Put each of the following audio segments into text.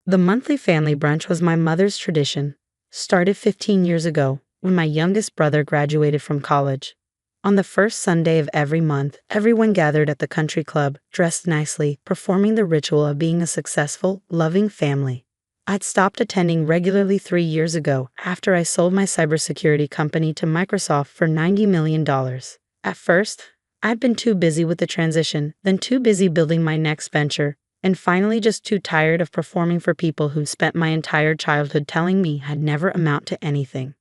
The monthly family brunch was my mother's tradition. Started 15 years ago, when my youngest brother graduated from college. On the first Sunday of every month, everyone gathered at the country club, dressed nicely, performing the ritual of being a successful, loving family. I'd stopped attending regularly 3 years ago after I sold my cybersecurity company to Microsoft for $90 million. At first, I'd been too busy with the transition, then too busy building my next venture, and finally just too tired of performing for people who'd spent my entire childhood telling me I'd never amount to anything.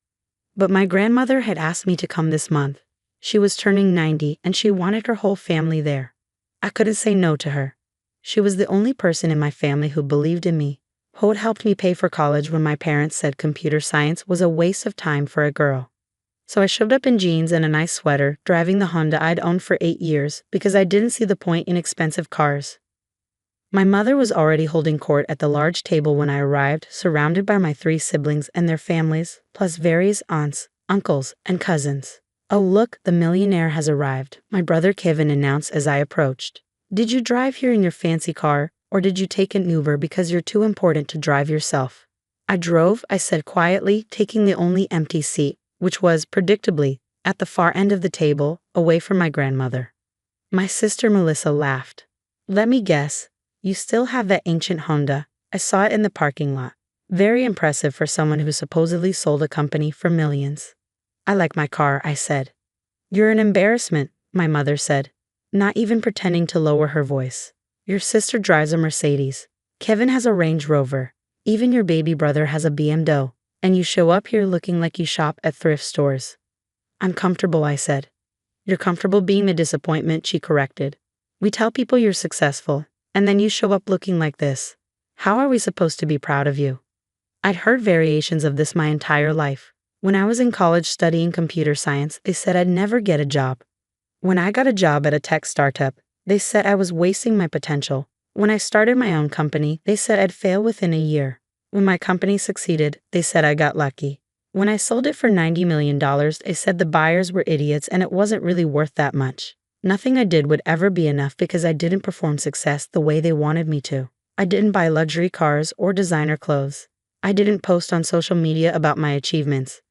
But my grandmother had asked me to come this month. She was turning 90 and she wanted her whole family there. I couldn't say no to her. She was the only person in my family who believed in me, who had helped me pay for college when my parents said computer science was a waste of time for a girl. So I showed up in jeans and a nice sweater, driving the Honda I'd owned for 8 years because I didn't see the point in expensive cars. My mother was already holding court at the large table when I arrived, surrounded by my 3 siblings and their families, plus various aunts, uncles, and cousins. "Oh look, the millionaire has arrived," my brother Kevin announced as I approached. "Did you drive here in your fancy car, or did you take an Uber because you're too important to drive yourself?" "I drove," I said quietly, taking the only empty seat, which was, predictably, at the far end of the table, away from my grandmother. My sister Melissa laughed. "Let me guess. You still have that ancient Honda. I saw it in the parking lot. Very impressive for someone who supposedly sold a company for millions." "I like my car," I said. "You're an embarrassment," my mother said, not even pretending to lower her voice. "Your sister drives a Mercedes. Kevin has a Range Rover. Even your baby brother has a BMW. And you show up here looking like you shop at thrift stores." "I'm comfortable," I said. "You're comfortable being the disappointment," she corrected. "We tell people you're successful, and then you show up looking like this. How are we supposed to be proud of you?" I'd heard variations of this my entire life. When I was in college studying computer science, they said I'd never get a job. When I got a job at a tech startup, they said I was wasting my potential. When I started my own company, they said I'd fail within a year. When my company succeeded, they said I got lucky. When I sold it for $90 million, they said the buyers were idiots and it wasn't really worth that much. Nothing I did would ever be enough because I didn't perform success the way they wanted me to. I didn't buy luxury cars or designer clothes. I didn't post on social media about my achievements.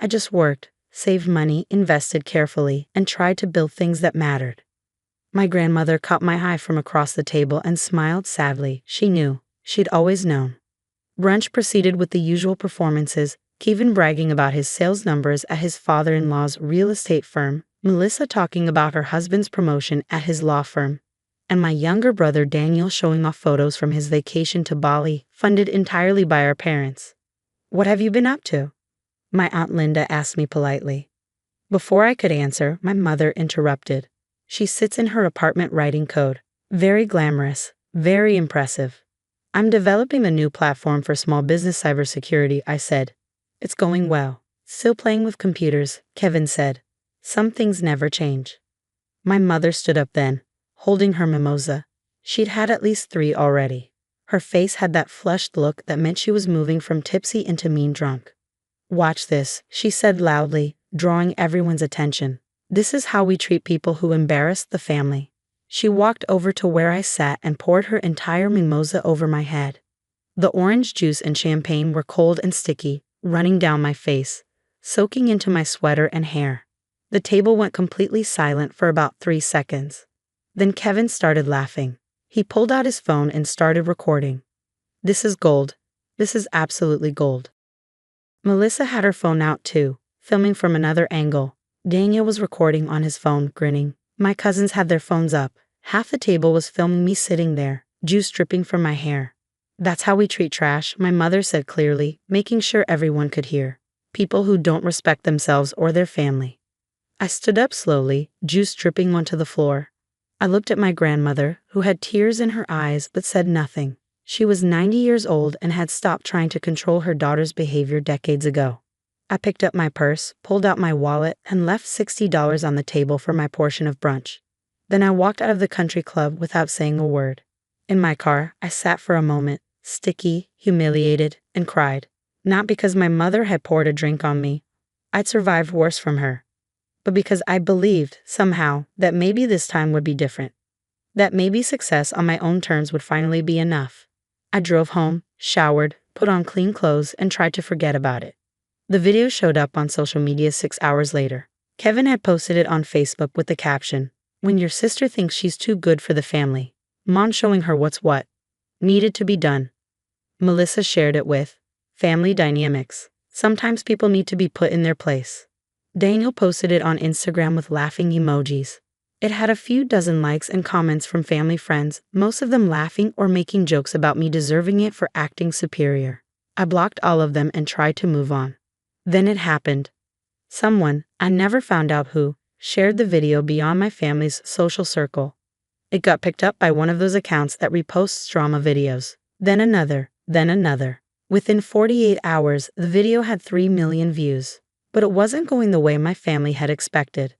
I just worked, saved money, invested carefully, and tried to build things that mattered. My grandmother caught my eye from across the table and smiled sadly. She knew. She'd always known. Brunch proceeded with the usual performances, Kevin bragging about his sales numbers at his father-in-law's real estate firm, Melissa talking about her husband's promotion at his law firm, and my younger brother Daniel showing off photos from his vacation to Bali, funded entirely by our parents. "What have you been up to?" my Aunt Linda asked me politely. Before I could answer, my mother interrupted. "She sits in her apartment writing code. Very glamorous, very impressive." "I'm developing a new platform for small business cybersecurity," I said. "It's going well." "Still playing with computers," Kevin said. "Some things never change." My mother stood up then, holding her mimosa. She'd had at least 3 already. Her face had that flushed look that meant she was moving from tipsy into mean drunk. "Watch this," she said loudly, drawing everyone's attention. "This is how we treat people who embarrass the family." She walked over to where I sat and poured her entire mimosa over my head. The orange juice and champagne were cold and sticky, running down my face, soaking into my sweater and hair. The table went completely silent for about 3 seconds. Then Kevin started laughing. He pulled out his phone and started recording. "This is gold. This is absolutely gold." Melissa had her phone out too, filming from another angle. Daniel was recording on his phone, grinning. My cousins had their phones up. Half the table was filming me sitting there, juice dripping from my hair. "That's how we treat trash," my mother said clearly, making sure everyone could hear. "People who don't respect themselves or their family." I stood up slowly, juice dripping onto the floor. I looked at my grandmother, who had tears in her eyes but said nothing. She was 90 years old and had stopped trying to control her daughter's behavior decades ago. I picked up my purse, pulled out my wallet, and left $60 on the table for my portion of brunch. Then I walked out of the country club without saying a word. In my car, I sat for a moment, sticky, humiliated, and cried. Not because my mother had poured a drink on me. I'd survived worse from her. But because I believed, somehow, that maybe this time would be different. That maybe success on my own terms would finally be enough. I drove home, showered, put on clean clothes, and tried to forget about it. The video showed up on social media 6 hours later. Kevin had posted it on Facebook with the caption, "When your sister thinks she's too good for the family, Mom showing her what's what. Needed to be done." Melissa shared it with Family Dynamics. Sometimes people need to be put in their place. Daniel posted it on Instagram with laughing emojis. It had a few dozen likes and comments from family friends, most of them laughing or making jokes about me deserving it for acting superior. I blocked all of them and tried to move on. Then it happened. Someone, I never found out who, shared the video beyond my family's social circle. It got picked up by one of those accounts that reposts drama videos. Then another, then another. Within 48 hours, the video had 3 million views. But it wasn't going the way my family had expected.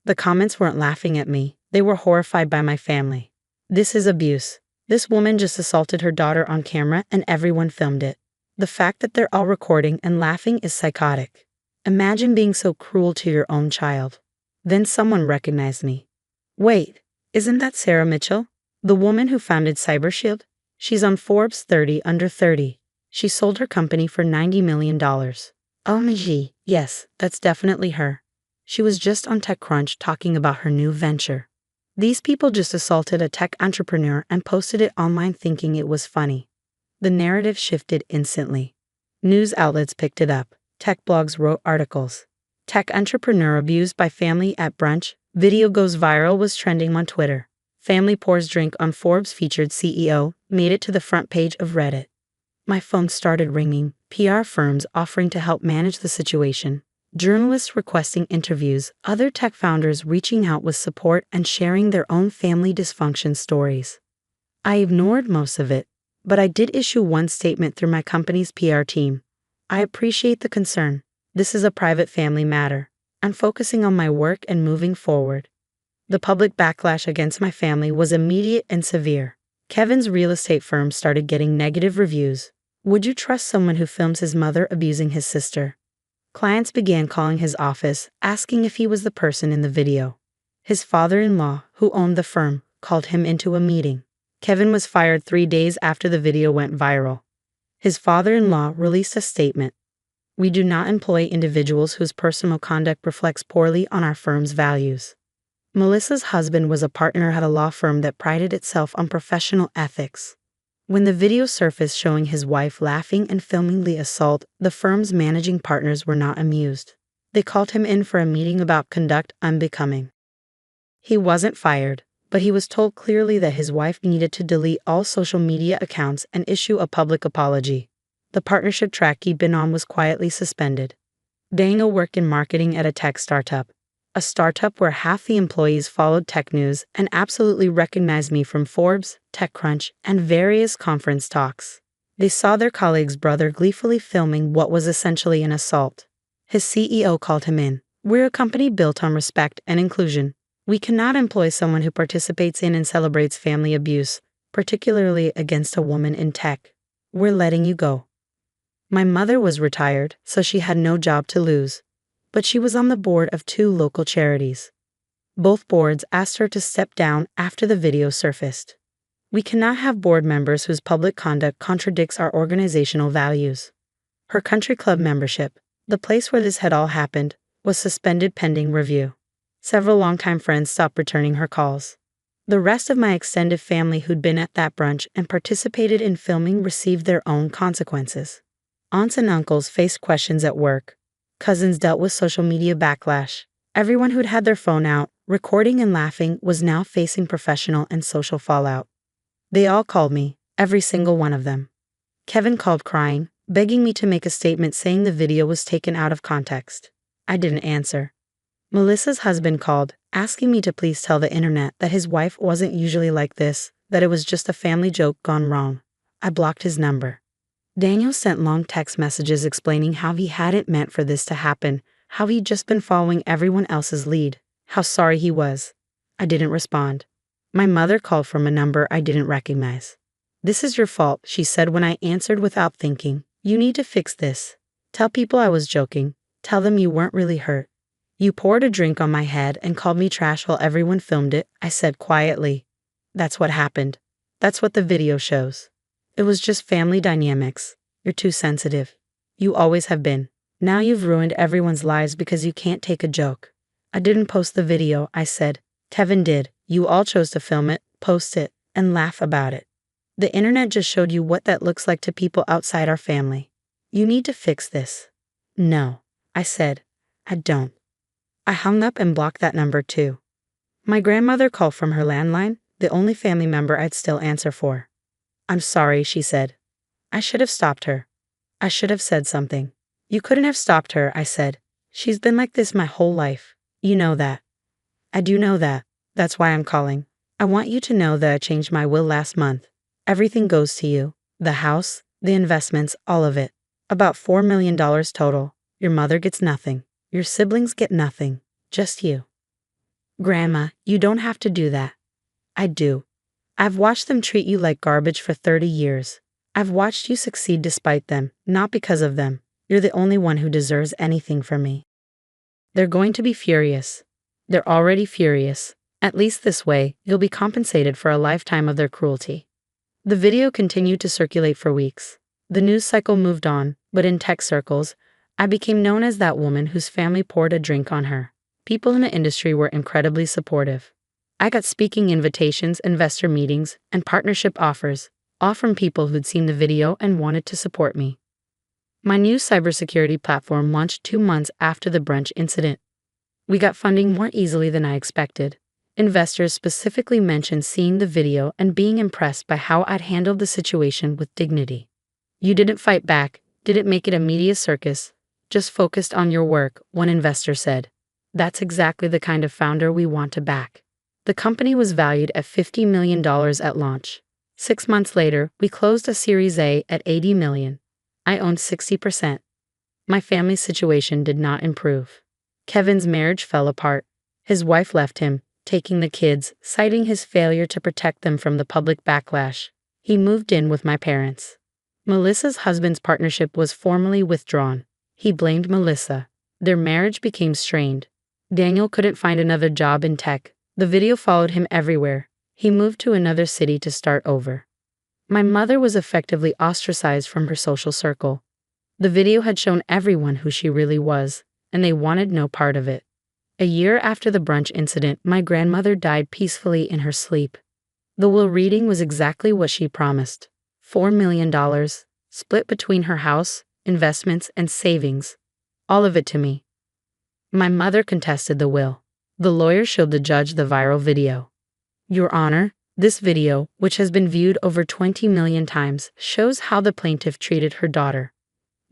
The comments weren't laughing at me, they were horrified by my family. "This is abuse. This woman just assaulted her daughter on camera and everyone filmed it. The fact that they're all recording and laughing is psychotic. Imagine being so cruel to your own child." Then someone recognized me. "Wait, isn't that Sarah Mitchell? The woman who founded CyberShield? She's on Forbes 30 Under 30. She sold her company for $90 million. OMG, yes, that's definitely her. She was just on TechCrunch talking about her new venture. These people just assaulted a tech entrepreneur and posted it online thinking it was funny. The narrative shifted instantly. News outlets picked it up. Tech blogs wrote articles. Tech entrepreneur abused by family at brunch. Video goes viral was trending on Twitter. Family pours drink on Forbes featured CEO, made it to the front page of Reddit. My phone started ringing, PR firms offering to help manage the situation, journalists requesting interviews, other tech founders reaching out with support and sharing their own family dysfunction stories. I ignored most of it, but I did issue one statement through my company's PR team. "I appreciate the concern. This is a private family matter. I'm focusing on my work and moving forward." The public backlash against my family was immediate and severe. Kevin's real estate firm started getting negative reviews. "Would you trust someone who films his mother abusing his sister?" Clients began calling his office, asking if he was the person in the video. His father-in-law, who owned the firm, called him into a meeting. Kevin was fired 3 days after the video went viral. His father-in-law released a statement. "We do not employ individuals whose personal conduct reflects poorly on our firm's values." Melissa's husband was a partner at a law firm that prided itself on professional ethics. When the video surfaced showing his wife laughing and filming the assault, the firm's managing partners were not amused. They called him in for a meeting about conduct unbecoming. He wasn't fired, but he was told clearly that his wife needed to delete all social media accounts and issue a public apology. The partnership track he'd been on was quietly suspended. Daniel worked in marketing at a tech startup. A startup where half the employees followed tech news and absolutely recognized me from Forbes, TechCrunch, and various conference talks. They saw their colleague's brother gleefully filming what was essentially an assault. His CEO called him in. "We're a company built on respect and inclusion. We cannot employ someone who participates in and celebrates family abuse, particularly against a woman in tech. We're letting you go." My mother was retired, so she had no job to lose. But she was on the board of 2 local charities. Both boards asked her to step down after the video surfaced. We cannot have board members whose public conduct contradicts our organizational values. Her country club membership, the place where this had all happened, was suspended pending review. Several longtime friends stopped returning her calls. The rest of my extended family who'd been at that brunch and participated in filming received their own consequences. Aunts and uncles faced questions at work. Cousins dealt with social media backlash. Everyone who'd had their phone out, recording and laughing, was now facing professional and social fallout. They all called me, every single one of them. Kevin called crying, begging me to make a statement saying the video was taken out of context. I didn't answer. Melissa's husband called, asking me to please tell the internet that his wife wasn't usually like this, that it was just a family joke gone wrong. I blocked his number. Daniel sent long text messages explaining how he hadn't meant for this to happen, how he'd just been following everyone else's lead, how sorry he was. I didn't respond. My mother called from a number I didn't recognize. "This is your fault," she said when I answered without thinking. "You need to fix this. Tell people I was joking. Tell them you weren't really hurt. You poured a drink on my head and called me trash while everyone filmed it," I said quietly. "That's what happened. That's what the video shows." It was just family dynamics. You're too sensitive. You always have been. Now you've ruined everyone's lives because you can't take a joke. I didn't post the video, I said. Kevin did. You all chose to film it, post it, and laugh about it. The internet just showed you what that looks like to people outside our family. You need to fix this. No, I said. I don't. I hung up and blocked that number too. My grandmother called from her landline, the only family member I'd still answer for. I'm sorry, she said. I should have stopped her. I should have said something. You couldn't have stopped her, I said. She's been like this my whole life. You know that. I do know that. That's why I'm calling. I want you to know that I changed my will last month. Everything goes to you. The house, the investments, all of it. About $4 million total. Your mother gets nothing. Your siblings get nothing. Just you. Grandma, you don't have to do that. I do. I've watched them treat you like garbage for 30 years. I've watched you succeed despite them, not because of them. You're the only one who deserves anything from me. They're going to be furious. They're already furious. At least this way, you'll be compensated for a lifetime of their cruelty. The video continued to circulate for weeks. The news cycle moved on, but in tech circles, I became known as that woman whose family poured a drink on her. People in the industry were incredibly supportive. I got speaking invitations, investor meetings, and partnership offers, all from people who'd seen the video and wanted to support me. My new cybersecurity platform launched 2 months after the Brunch incident. We got funding more easily than I expected. Investors specifically mentioned seeing the video and being impressed by how I'd handled the situation with dignity. You didn't fight back, didn't make it a media circus, just focused on your work, one investor said. That's exactly the kind of founder we want to back. The company was valued at $50 million at launch. 6 months later, we closed a Series A at $80 million. I owned 60%. My family's situation did not improve. Kevin's marriage fell apart. His wife left him, taking the kids, citing his failure to protect them from the public backlash. He moved in with my parents. Melissa's husband's partnership was formally withdrawn. He blamed Melissa. Their marriage became strained. Daniel couldn't find another job in tech. The video followed him everywhere. He moved to another city to start over. My mother was effectively ostracized from her social circle. The video had shown everyone who she really was, and they wanted no part of it. A year after the Brunch incident, my grandmother died peacefully in her sleep. The will reading was exactly what she promised. $4 million, split between her house, investments, and savings. All of it to me. My mother contested the will. The lawyer showed the judge the viral video. Your Honor, this video, which has been viewed over 20 million times, shows how the plaintiff treated her daughter.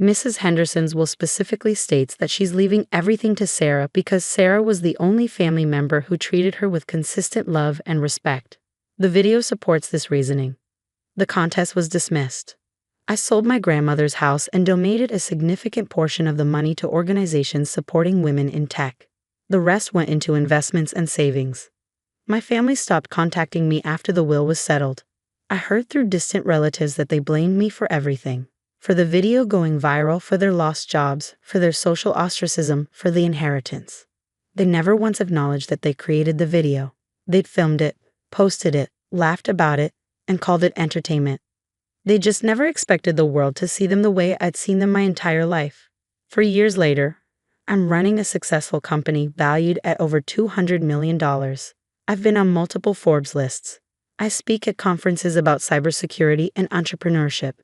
Mrs. Henderson's will specifically states that she's leaving everything to Sarah because Sarah was the only family member who treated her with consistent love and respect. The video supports this reasoning. The contest was dismissed. I sold my grandmother's house and donated a significant portion of the money to organizations supporting women in tech. The rest went into investments and savings. My family stopped contacting me after the will was settled. I heard through distant relatives that they blamed me for everything. For the video going viral, for their lost jobs, for their social ostracism, for the inheritance. They never once acknowledged that they created the video. They'd filmed it, posted it, laughed about it, and called it entertainment. They just never expected the world to see them the way I'd seen them my entire life. For years later, I'm running a successful company valued at over $200 million. I've been on multiple Forbes lists. I speak at conferences about cybersecurity and entrepreneurship.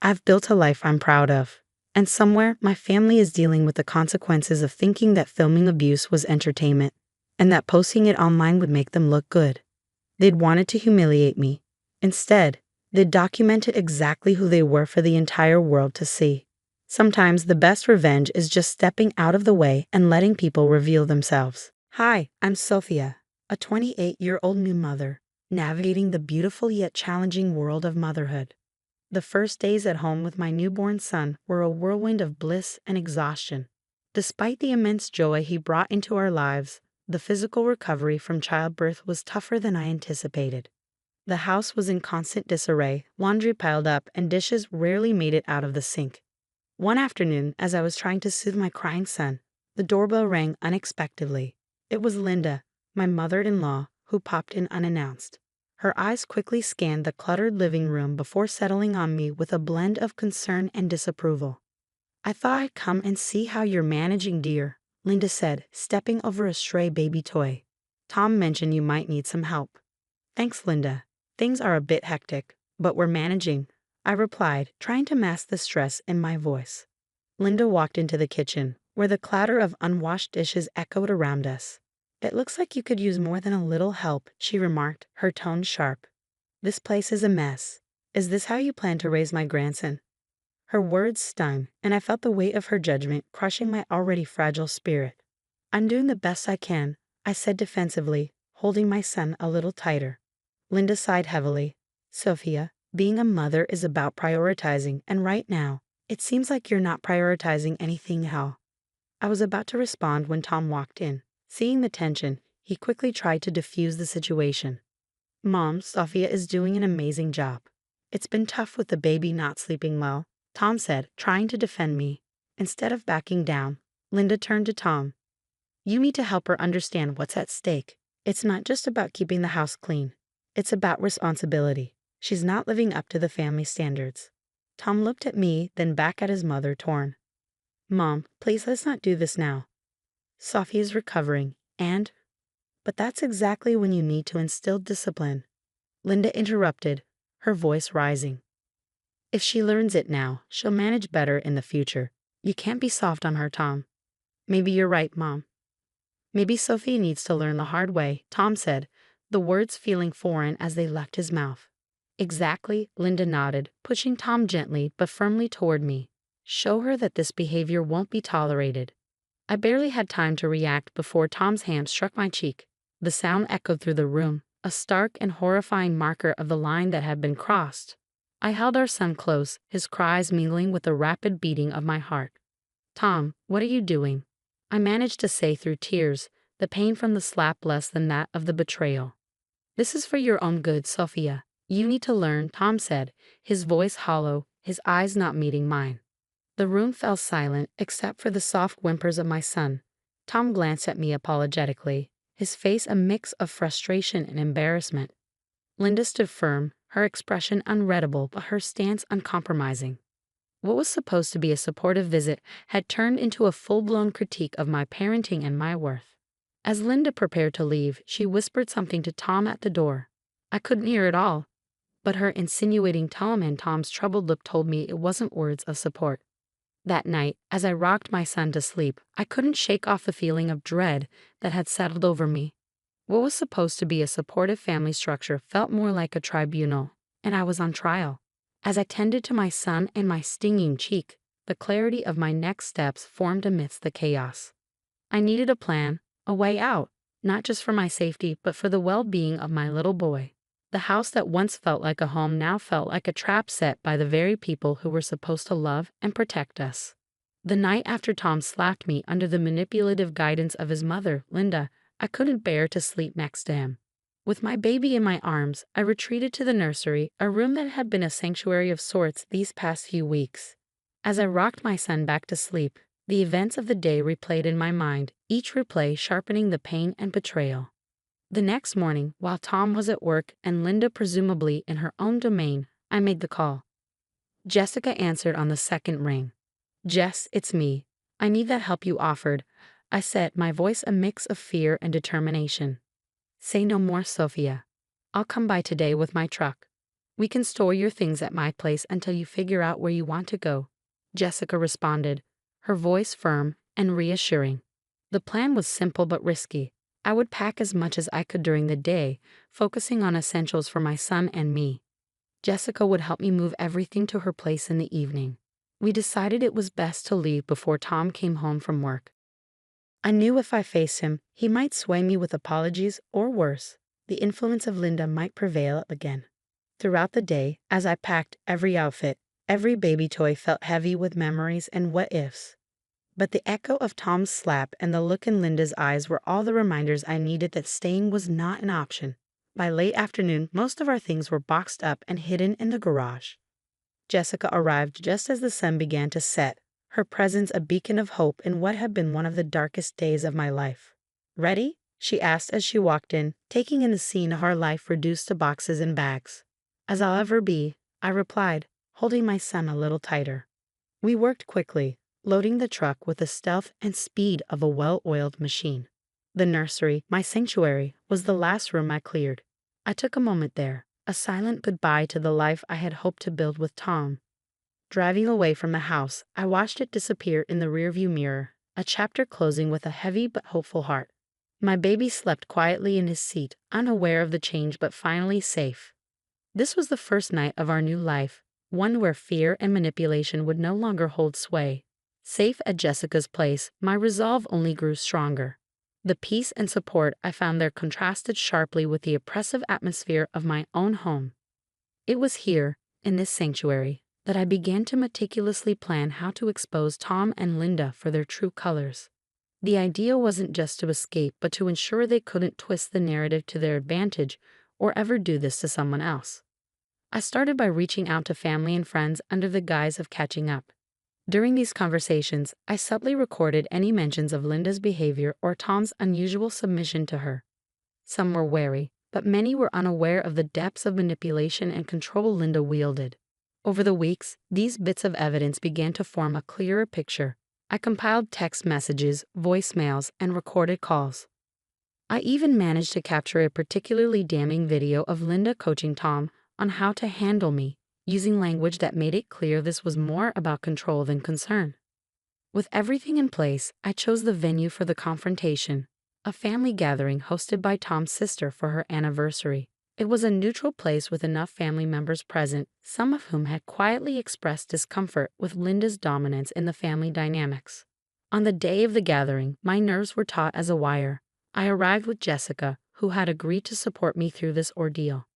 I've built a life I'm proud of. And somewhere, my family is dealing with the consequences of thinking that filming abuse was entertainment, and that posting it online would make them look good. They'd wanted to humiliate me. Instead, they documented exactly who they were for the entire world to see. Sometimes the best revenge is just stepping out of the way and letting people reveal themselves. Hi, I'm Sophia, a 28-year-old new mother, navigating the beautiful yet challenging world of motherhood. The first days at home with my newborn son were a whirlwind of bliss and exhaustion. Despite the immense joy he brought into our lives, the physical recovery from childbirth was tougher than I anticipated. The house was in constant disarray, laundry piled up, and dishes rarely made it out of the sink. One afternoon, as I was trying to soothe my crying son, the doorbell rang unexpectedly. It was Linda, my mother-in-law, who popped in unannounced. Her eyes quickly scanned the cluttered living room before settling on me with a blend of concern and disapproval. "I thought I'd come and see how you're managing, dear," Linda said, stepping over a stray baby toy. "Tom mentioned you might need some help." "Thanks, Linda. Things are a bit hectic, but we're managing," I replied, trying to mask the stress in my voice. Linda walked into the kitchen, where the clatter of unwashed dishes echoed around us. "It looks like you could use more than a little help," she remarked, her tone sharp. "This place is a mess. Is this how you plan to raise my grandson?" Her words stung, and I felt the weight of her judgment crushing my already fragile spirit. "I'm doing the best I can," I said defensively, holding my son a little tighter. Linda sighed heavily. "Sophia, being a mother is about prioritizing, and right now, it seems like you're not prioritizing anything at." I was about to respond when Tom walked in. Seeing the tension, he quickly tried to diffuse the situation. "Mom, Sophia is doing an amazing job. It's been tough with the baby not sleeping well," Tom said, trying to defend me. Instead of backing down, Linda turned to Tom. "You need to help her understand what's at stake. It's not just about keeping the house clean. It's about responsibility. She's not living up to the family standards." Tom looked at me, then back at his mother, torn. "Mom, please let's not do this now. Sophia's recovering, but that's exactly when you need to instill discipline," Linda interrupted, her voice rising. "If she learns it now, she'll manage better in the future. You can't be soft on her, Tom." "Maybe you're right, Mom. Maybe Sophia needs to learn the hard way," Tom said, the words feeling foreign as they left his mouth. "Exactly," Linda nodded, pushing Tom gently but firmly toward me. "Show her that this behavior won't be tolerated." I barely had time to react before Tom's hand struck my cheek. The sound echoed through the room, a stark and horrifying marker of the line that had been crossed. I held our son close, his cries mingling with the rapid beating of my heart. "Tom, what are you doing?" I managed to say through tears, the pain from the slap less than that of the betrayal. "This is for your own good, Sophia. You need to learn," Tom said, his voice hollow, his eyes not meeting mine. The room fell silent except for the soft whimpers of my son. Tom glanced at me apologetically, his face a mix of frustration and embarrassment. Linda stood firm, her expression unreadable but her stance uncompromising. What was supposed to be a supportive visit had turned into a full-blown critique of my parenting and my worth. As Linda prepared to leave, she whispered something to Tom at the door. I couldn't hear it all, but her insinuating tone and Tom's troubled look told me it wasn't words of support. That night, as I rocked my son to sleep, I couldn't shake off the feeling of dread that had settled over me. What was supposed to be a supportive family structure felt more like a tribunal, and I was on trial. As I tended to my son and my stinging cheek, the clarity of my next steps formed amidst the chaos. I needed a plan, a way out, not just for my safety but for the well-being of my little boy. The house that once felt like a home now felt like a trap set by the very people who were supposed to love and protect us. The night after Tom slapped me under the manipulative guidance of his mother, Linda, I couldn't bear to sleep next to him. With my baby in my arms, I retreated to the nursery, a room that had been a sanctuary of sorts these past few weeks. As I rocked my son back to sleep, the events of the day replayed in my mind, each replay sharpening the pain and betrayal. The next morning, while Tom was at work and Linda presumably in her own domain, I made the call. Jessica answered on the second ring. "Jess, it's me. I need that help you offered," I said, my voice a mix of fear and determination. "Say no more, Sophia. I'll come by today with my truck. We can store your things at my place until you figure out where you want to go," Jessica responded, her voice firm and reassuring. The plan was simple but risky. I would pack as much as I could during the day, focusing on essentials for my son and me. Jessica would help me move everything to her place in the evening. We decided it was best to leave before Tom came home from work. I knew if I faced him, he might sway me with apologies, or worse, the influence of Linda might prevail again. Throughout the day, as I packed every outfit, every baby toy felt heavy with memories and what-ifs. But the echo of Tom's slap and the look in Linda's eyes were all the reminders I needed that staying was not an option. By late afternoon, most of our things were boxed up and hidden in the garage. Jessica arrived just as the sun began to set, her presence a beacon of hope in what had been one of the darkest days of my life. "Ready?" she asked as she walked in, taking in the scene of our life reduced to boxes and bags. As I'll ever be, I replied, holding my son a little tighter. We worked quickly, loading the truck with the stealth and speed of a well-oiled machine. The nursery, my sanctuary, was the last room I cleared. I took a moment there, a silent goodbye to the life I had hoped to build with Tom. Driving away from the house, I watched it disappear in the rearview mirror, a chapter closing with a heavy but hopeful heart. My baby slept quietly in his seat, unaware of the change but finally safe. This was the first night of our new life, one where fear and manipulation would no longer hold sway. Safe at Jessica's place, my resolve only grew stronger. The peace and support I found there contrasted sharply with the oppressive atmosphere of my own home. It was here, in this sanctuary, that I began to meticulously plan how to expose Tom and Linda for their true colors. The idea wasn't just to escape, but to ensure they couldn't twist the narrative to their advantage or ever do this to someone else. I started by reaching out to family and friends under the guise of catching up. During these conversations, I subtly recorded any mentions of Linda's behavior or Tom's unusual submission to her. Some were wary, but many were unaware of the depths of manipulation and control Linda wielded. Over the weeks, these bits of evidence began to form a clearer picture. I compiled text messages, voicemails, and recorded calls. I even managed to capture a particularly damning video of Linda coaching Tom on how to handle me, using language that made it clear this was more about control than concern. With everything in place, I chose the venue for the confrontation, a family gathering hosted by Tom's sister for her anniversary. It was a neutral place with enough family members present, some of whom had quietly expressed discomfort with Linda's dominance in the family dynamics. On the day of the gathering, my nerves were taut as a wire. I arrived with Jessica, who had agreed to support me through this ordeal.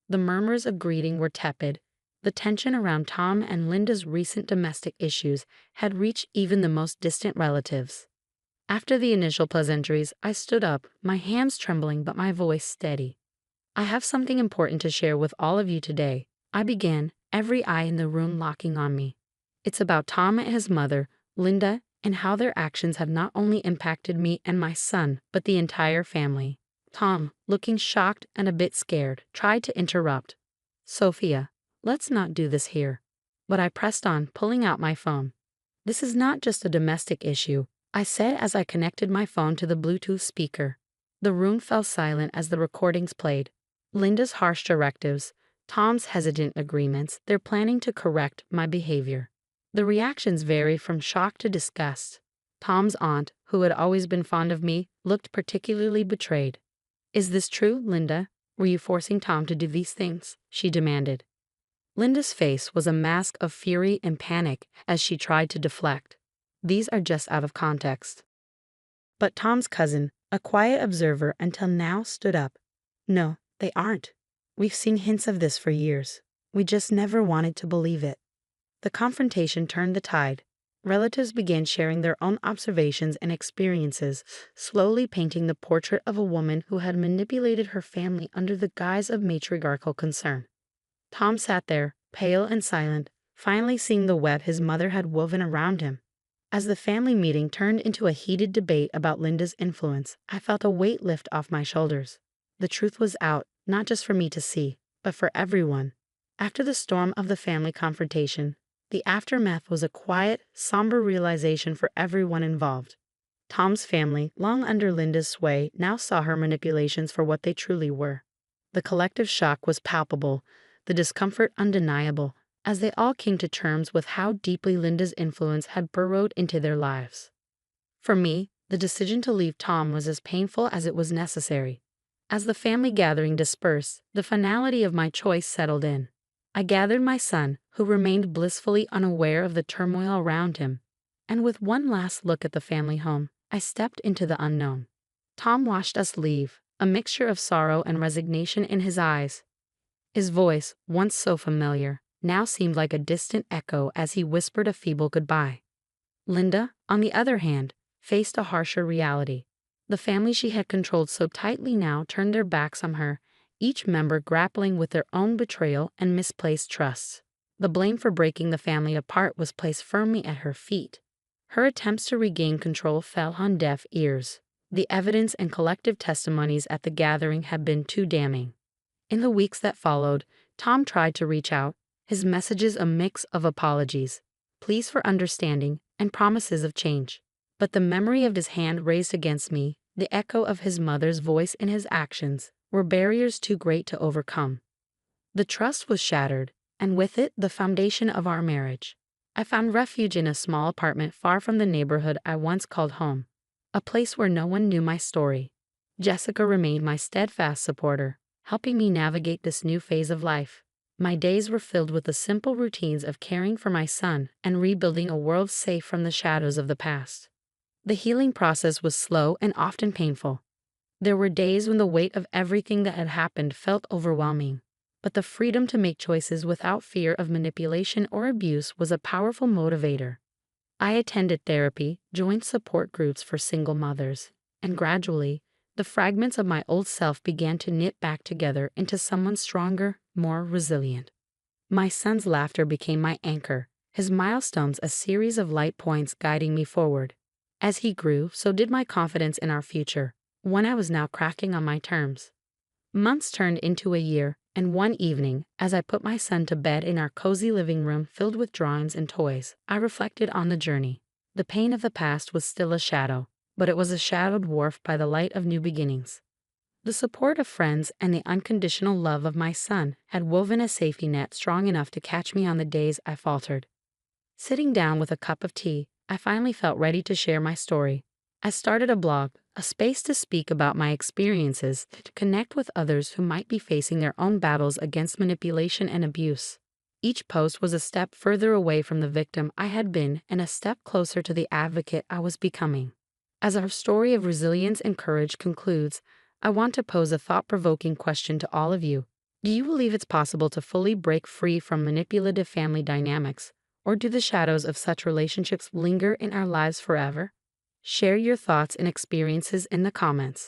The murmurs of greeting were tepid. The tension around Tom and Linda's recent domestic issues had reached even the most distant relatives. After the initial pleasantries, I stood up, my hands trembling but my voice steady. I have something important to share with all of you today, I began, every eye in the room locking on me. It's about Tom and his mother, Linda, and how their actions have not only impacted me and my son, but the entire family. Tom, looking shocked and a bit scared, tried to interrupt. Sophia, let's not do this here. But I pressed on, pulling out my phone. This is not just a domestic issue, I said as I connected my phone to the Bluetooth speaker. The room fell silent as the recordings played. Linda's harsh directives, Tom's hesitant agreements, they're planning to correct my behavior. The reactions vary from shock to disgust. Tom's aunt, who had always been fond of me, looked particularly betrayed. Is this true, Linda? Were you forcing Tom to do these things? She demanded. Linda's face was a mask of fury and panic as she tried to deflect. These are just out of context. But Tom's cousin, a quiet observer until now, stood up. No, they aren't. We've seen hints of this for years. We just never wanted to believe it. The confrontation turned the tide. Relatives began sharing their own observations and experiences, slowly painting the portrait of a woman who had manipulated her family under the guise of matriarchal concern. Tom sat there, pale and silent, finally seeing the web his mother had woven around him. As the family meeting turned into a heated debate about Linda's influence, I felt a weight lift off my shoulders. The truth was out, not just for me to see, but for everyone. After the storm of the family confrontation, the aftermath was a quiet, somber realization for everyone involved. Tom's family, long under Linda's sway, now saw her manipulations for what they truly were. The collective shock was palpable, the discomfort undeniable, as they all came to terms with how deeply Linda's influence had burrowed into their lives. For me, the decision to leave Tom was as painful as it was necessary. As the family gathering dispersed, the finality of my choice settled in. I gathered my son, who remained blissfully unaware of the turmoil around him, and with one last look at the family home, I stepped into the unknown. Tom watched us leave, a mixture of sorrow and resignation in his eyes. His voice, once so familiar, now seemed like a distant echo as he whispered a feeble goodbye. Linda, on the other hand, faced a harsher reality. The family she had controlled so tightly now turned their backs on her, each member grappling with their own betrayal and misplaced trusts. The blame for breaking the family apart was placed firmly at her feet. Her attempts to regain control fell on deaf ears. The evidence and collective testimonies at the gathering had been too damning. In the weeks that followed, Tom tried to reach out, his messages a mix of apologies, pleas for understanding, and promises of change. But the memory of his hand raised against me, the echo of his mother's voice in his actions, were barriers too great to overcome. The trust was shattered, and with it the foundation of our marriage. I found refuge in a small apartment far from the neighborhood I once called home, a place where no one knew my story. Jessica remained my steadfast supporter, helping me navigate this new phase of life. My days were filled with the simple routines of caring for my son and rebuilding a world safe from the shadows of the past. The healing process was slow and often painful. There were days when the weight of everything that had happened felt overwhelming, but the freedom to make choices without fear of manipulation or abuse was a powerful motivator. I attended therapy, joined support groups for single mothers, and gradually, the fragments of my old self began to knit back together into someone stronger, more resilient. My son's laughter became my anchor, his milestones a series of light points guiding me forward. As he grew, so did my confidence in our future, one I was now crafting on my terms. Months turned into a year, and one evening, as I put my son to bed in our cozy living room filled with drawings and toys, I reflected on the journey. The pain of the past was still a shadow, but it was a shadow dwarfed by the light of new beginnings. The support of friends and the unconditional love of my son had woven a safety net strong enough to catch me on the days I faltered. Sitting down with a cup of tea, I finally felt ready to share my story. I started a blog, a space to speak about my experiences, to connect with others who might be facing their own battles against manipulation and abuse. Each post was a step further away from the victim I had been and a step closer to the advocate I was becoming. As our story of resilience and courage concludes, I want to pose a thought-provoking question to all of you. Do you believe it's possible to fully break free from manipulative family dynamics, or do the shadows of such relationships linger in our lives forever? Share your thoughts and experiences in the comments.